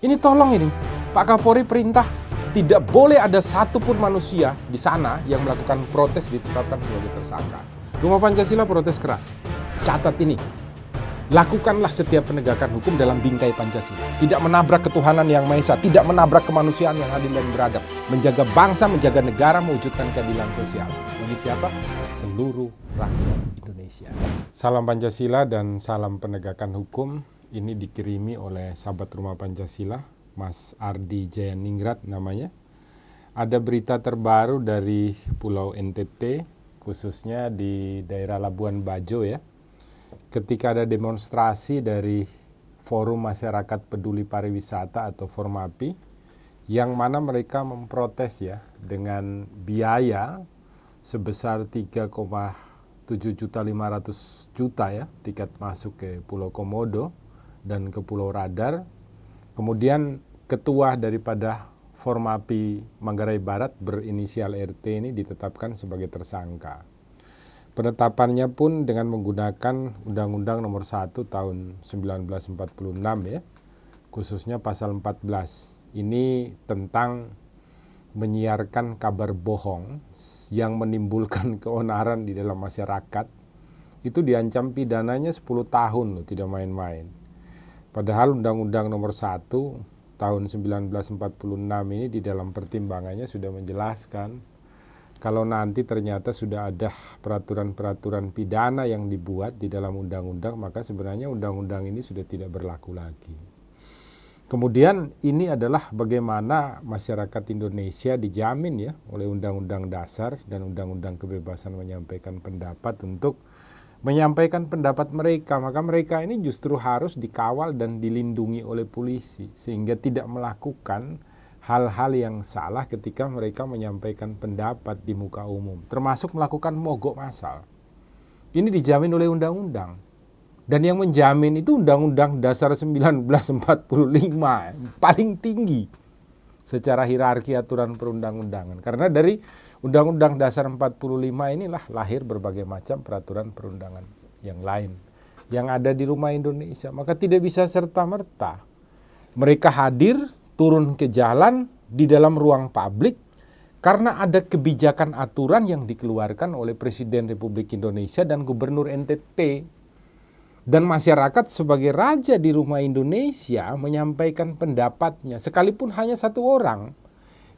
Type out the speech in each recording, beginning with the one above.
Ini tolong ini, Pak Kapolri perintah tidak boleh ada satupun manusia di sana yang melakukan protes ditetapkan sebagai tersangka. Rumah Pancasila protes keras. Catat ini. Lakukanlah setiap penegakan hukum dalam bingkai Pancasila. Tidak menabrak ketuhanan yang Maha Esa, tidak menabrak kemanusiaan yang adil dan beradab. Menjaga bangsa, menjaga negara, mewujudkan keadilan sosial. Bagi siapa? Seluruh rakyat Indonesia. Salam Pancasila dan salam penegakan hukum. Ini dikirimi oleh sahabat Rumah Pancasila, Mas Ardi Jayaningrat namanya. Ada berita terbaru dari Pulau NTT, khususnya di daerah Labuan Bajo ya. Ketika ada demonstrasi dari Forum Masyarakat Peduli Pariwisata atau Formapi, yang mana mereka memprotes ya dengan biaya sebesar 3,7.500.000 ya tiket masuk ke Pulau Komodo dan ke Pulau Radar. Kemudian ketua daripada Formapi Manggarai Barat berinisial RT ini ditetapkan sebagai tersangka. Penetapannya pun dengan menggunakan Undang-Undang Nomor 1 Tahun 1946 ya, khususnya pasal 14. Ini tentang menyiarkan kabar bohong yang menimbulkan keonaran di dalam masyarakat. Itu diancam pidananya 10 tahun loh, tidak main-main. Padahal Undang-Undang Nomor 1 Tahun 1946 ini di dalam pertimbangannya sudah menjelaskan kalau nanti ternyata sudah ada peraturan-peraturan pidana yang dibuat di dalam undang-undang, maka sebenarnya undang-undang ini sudah tidak berlaku lagi. Kemudian ini adalah bagaimana masyarakat Indonesia dijamin ya oleh Undang-Undang Dasar dan Undang-Undang Kebebasan Menyampaikan Pendapat untuk menyampaikan pendapat mereka, maka mereka ini justru harus dikawal dan dilindungi oleh polisi sehingga tidak melakukan hal-hal yang salah ketika mereka menyampaikan pendapat di muka umum, termasuk melakukan mogok massal. Ini dijamin oleh undang-undang. Dan yang menjamin itu Undang-Undang Dasar 1945, paling tinggi secara hierarki aturan perundang-undangan. Karena dari Undang-Undang Dasar 45 inilah lahir berbagai macam peraturan perundangan yang lain yang ada di rumah Indonesia. Maka tidak bisa serta-merta mereka hadir, turun ke jalan di dalam ruang publik karena ada kebijakan aturan yang dikeluarkan oleh Presiden Republik Indonesia dan Gubernur NTT. Dan masyarakat sebagai raja di rumah Indonesia menyampaikan pendapatnya, sekalipun hanya satu orang,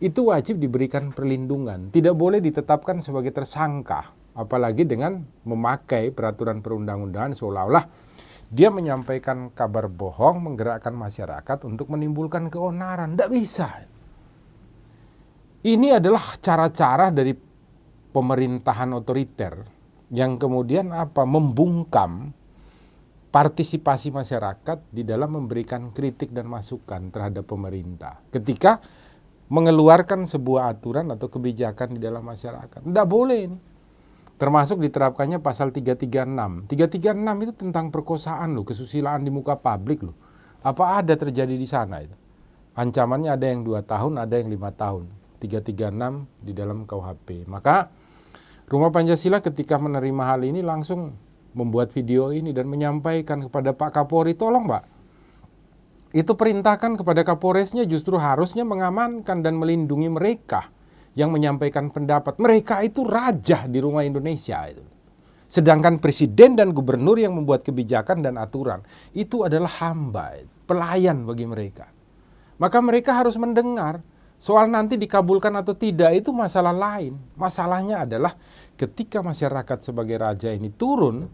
itu wajib diberikan perlindungan. Tidak boleh ditetapkan sebagai tersangka, apalagi dengan memakai peraturan perundang-undangan seolah-olah dia menyampaikan kabar bohong, menggerakkan masyarakat untuk menimbulkan keonaran. Tidak bisa. Ini adalah cara-cara dari pemerintahan otoriter yang kemudian membungkam partisipasi masyarakat di dalam memberikan kritik dan masukan terhadap pemerintah ketika mengeluarkan sebuah aturan atau kebijakan di dalam masyarakat. Tidak boleh ini. Termasuk diterapkannya pasal 336. 336 itu tentang perkosaan loh, kesusilaan di muka publik loh. Apa ada terjadi di sana itu? Ancamannya ada yang 2 tahun, ada yang 5 tahun. 336 di dalam KUHP. Maka Rumah Pancasila ketika menerima hal ini langsung membuat video ini dan menyampaikan kepada Pak Kapolri, tolong Pak, itu perintahkan kepada Kapolresnya justru harusnya mengamankan dan melindungi mereka yang menyampaikan pendapat. Mereka itu raja di rumah Indonesia itu. Sedangkan presiden dan gubernur yang membuat kebijakan dan aturan itu adalah hamba, pelayan bagi mereka. Maka mereka harus mendengar. Soal nanti dikabulkan atau tidak itu masalah lain. Masalahnya adalah ketika masyarakat sebagai raja ini turun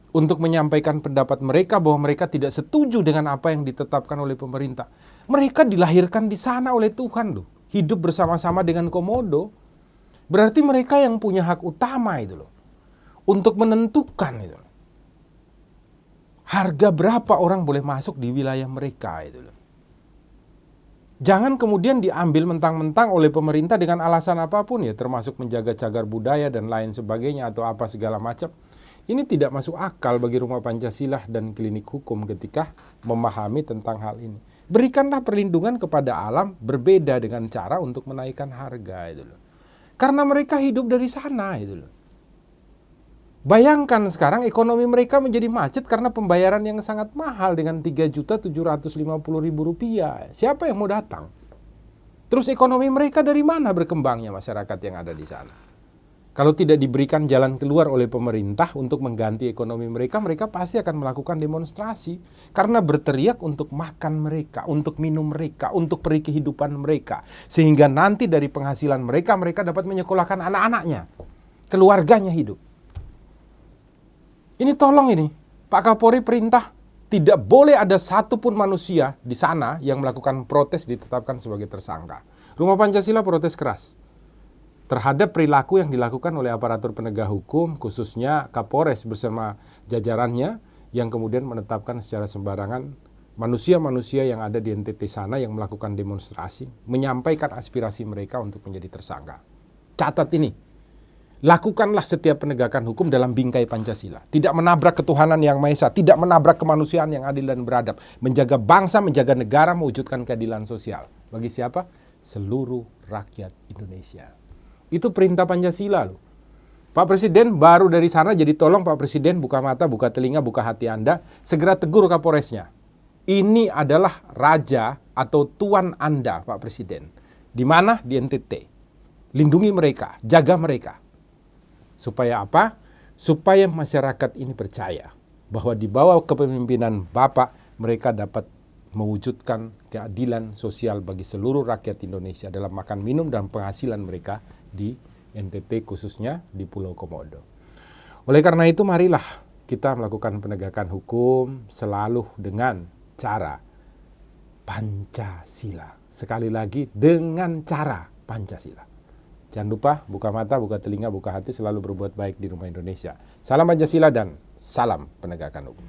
untuk menyampaikan pendapat mereka bahwa mereka tidak setuju dengan apa yang ditetapkan oleh pemerintah. Mereka dilahirkan di sana oleh Tuhan loh. Hidup bersama-sama dengan Komodo. Berarti mereka yang punya hak utama itu loh. Untuk menentukan itu loh. Harga berapa orang boleh masuk di wilayah mereka itu loh. Jangan kemudian diambil mentang-mentang oleh pemerintah dengan alasan apapun ya, termasuk menjaga cagar budaya dan lain sebagainya atau apa segala macam. Ini tidak masuk akal bagi Rumah Pancasila dan klinik hukum ketika memahami tentang hal ini. Berikanlah perlindungan kepada alam berbeda dengan cara untuk menaikkan harga itu loh. Karena mereka hidup dari sana itu loh. Bayangkan sekarang ekonomi mereka menjadi macet karena pembayaran yang sangat mahal dengan Rp3.750.000. Siapa yang mau datang? Terus ekonomi mereka dari mana berkembangnya masyarakat yang ada di sana? Kalau tidak diberikan jalan keluar oleh pemerintah untuk mengganti ekonomi mereka, mereka pasti akan melakukan demonstrasi. Karena berteriak untuk makan mereka, untuk minum mereka, untuk peri kehidupan mereka. Sehingga nanti dari penghasilan mereka, mereka dapat menyekolahkan anak-anaknya. Keluarganya hidup. Ini tolong ini, Pak Kapolri perintah tidak boleh ada satupun manusia di sana yang melakukan protes ditetapkan sebagai tersangka. Rumah Pancasila protes keras terhadap perilaku yang dilakukan oleh aparatur penegak hukum, khususnya Kapolres bersama jajarannya yang kemudian menetapkan secara sembarangan manusia-manusia yang ada di NTT sana yang melakukan demonstrasi, menyampaikan aspirasi mereka untuk menjadi tersangka. Catat ini. Lakukanlah setiap penegakan hukum dalam bingkai Pancasila. Tidak menabrak ketuhanan yang Maha Esa, tidak menabrak kemanusiaan yang adil dan beradab. Menjaga bangsa, menjaga negara, mewujudkan keadilan sosial. Bagi siapa? Seluruh rakyat Indonesia. Itu perintah Pancasila loh. Pak Presiden baru dari sana, jadi tolong Pak Presiden buka mata, buka telinga, buka hati Anda. Segera tegur Kapolresnya. Ini adalah raja atau tuan Anda Pak Presiden. Di mana? Di NTT. Lindungi mereka, jaga mereka. Supaya apa? Supaya masyarakat ini percaya bahwa di bawah kepemimpinan Bapak mereka dapat mewujudkan keadilan sosial bagi seluruh rakyat Indonesia dalam makan minum dan penghasilan mereka di NTT khususnya di Pulau Komodo. Oleh karena itu marilah kita melakukan penegakan hukum selalu dengan cara Pancasila. Sekali lagi dengan cara Pancasila. Jangan lupa buka mata, buka telinga, buka hati, selalu berbuat baik di rumah Indonesia. Salam Pancasila dan salam penegakan hukum.